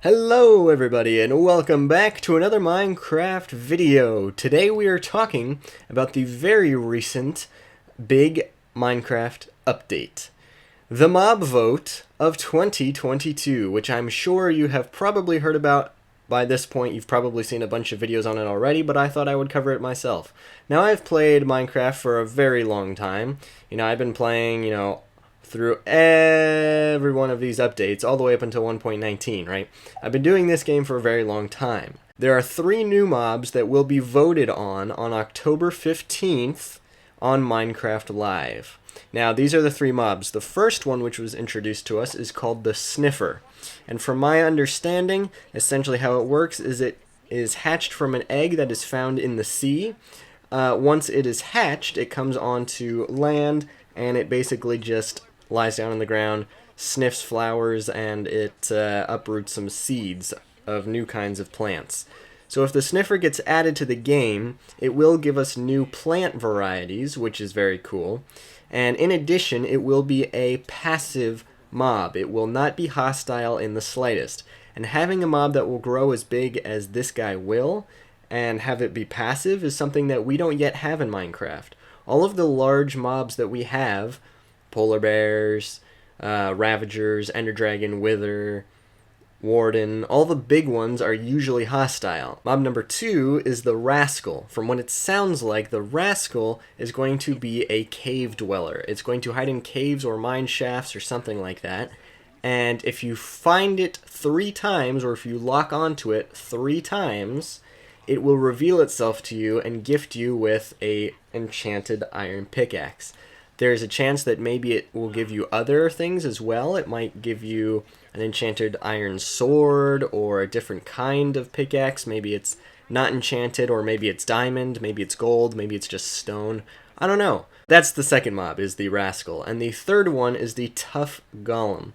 Hello everybody and welcome back to another Minecraft video. Today we are talking about the very recent big Minecraft update. The mob vote of 2022, which I'm sure you have probably heard about by this point. You've probably seen a bunch of videos on it already, but I thought I would cover it myself. Now, I've played Minecraft for a very long time. I've been playing, through every one of these updates, all the way up until 1.19, right? I've been doing this game for a very long time. There are 3 new mobs that will be voted on October 15th on Minecraft Live. Now, these are the 3 mobs. The first one, which was introduced to us, is called the Sniffer. And from my understanding, essentially how it works is it is hatched from an egg that is found in the sea. Once it is hatched, it comes onto land, and it basically just lies down on the ground, sniffs flowers, and it uproots some seeds of new kinds of plants. So if the Sniffer gets added to the game, it will give us new plant varieties, which is very cool. And in addition, it will be a passive mob. It will not be hostile in the slightest. And having a mob that will grow as big as this guy will, and have it be passive, is something that we don't yet have in Minecraft. All of the large mobs that we have, polar bears, ravagers, ender dragon, wither, warden, all the big ones are usually hostile. Mob number 2 is the Rascal. From what it sounds like, the Rascal is going to be a cave dweller. It's going to hide in caves or mine shafts or something like that. And if you find it 3 times, or if you lock onto it 3 times, it will reveal itself to you and gift you with a enchanted iron pickaxe. There's a chance that maybe it will give you other things as well. It might give you an enchanted iron sword or a different kind of pickaxe. Maybe it's not enchanted, or maybe it's diamond, maybe it's gold, maybe it's just stone. I don't know. That's the second mob, is the Rascal. And the third one is the Tough Golem.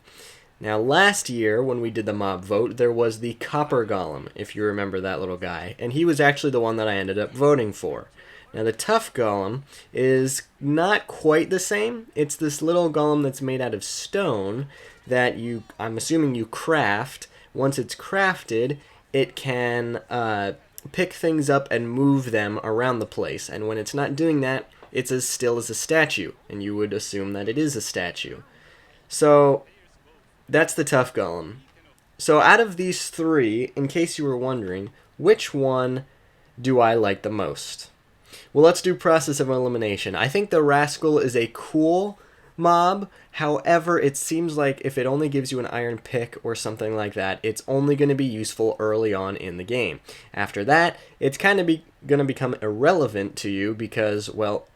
Now, last year, when we did the mob vote, there was the Copper Golem, if you remember that little guy. And he was actually the one that I ended up voting for. Now, the Tough Golem is not quite the same. It's this little golem that's made out of stone that I'm assuming you craft. Once it's crafted, it can pick things up and move them around the place. And when it's not doing that, it's as still as a statue. And you would assume that it is a statue. So that's the Tough Golem. So out of these 3, in case you were wondering, which one do I like the most? Well, let's do process of elimination. I think the Rascal is a cool mob. However, it seems like if it only gives you an iron pick or something like that, it's only going to be useful early on in the game. After that, it's kind of going to become irrelevant to you because, well,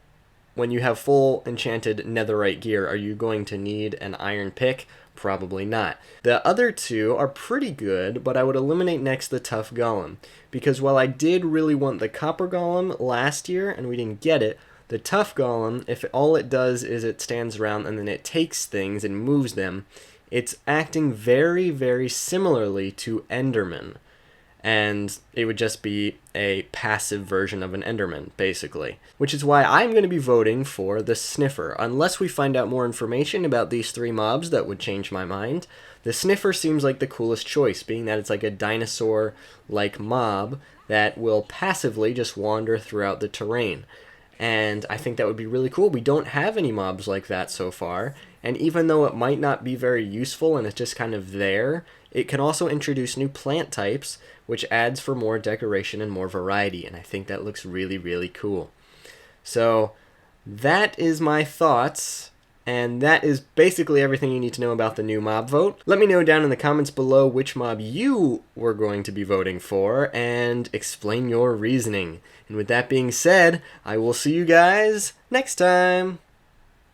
when you have full enchanted netherite gear, are you going to need an iron pick? Probably not. The other 2 are pretty good, but I would eliminate next the Tough Golem. Because while I did really want the Copper Golem last year, and we didn't get it, the Tough Golem, if all it does is it stands around and then it takes things and moves them, it's acting very, very similarly to Enderman. And it would just be a passive version of an Enderman, basically. Which is why I'm going to be voting for the Sniffer. Unless we find out more information about these 3 mobs that would change my mind, the Sniffer seems like the coolest choice, being that it's like a dinosaur-like mob that will passively just wander throughout the terrain. And I think that would be really cool. We don't have any mobs like that so far, and even though it might not be very useful and it's just kind of there, it can also introduce new plant types, which adds for more decoration and more variety, and I think that looks really, really cool. So that is my thoughts, and that is basically everything you need to know about the new mob vote. Let me know down in the comments below which mob you were going to be voting for, and explain your reasoning. And with that being said, I will see you guys next time!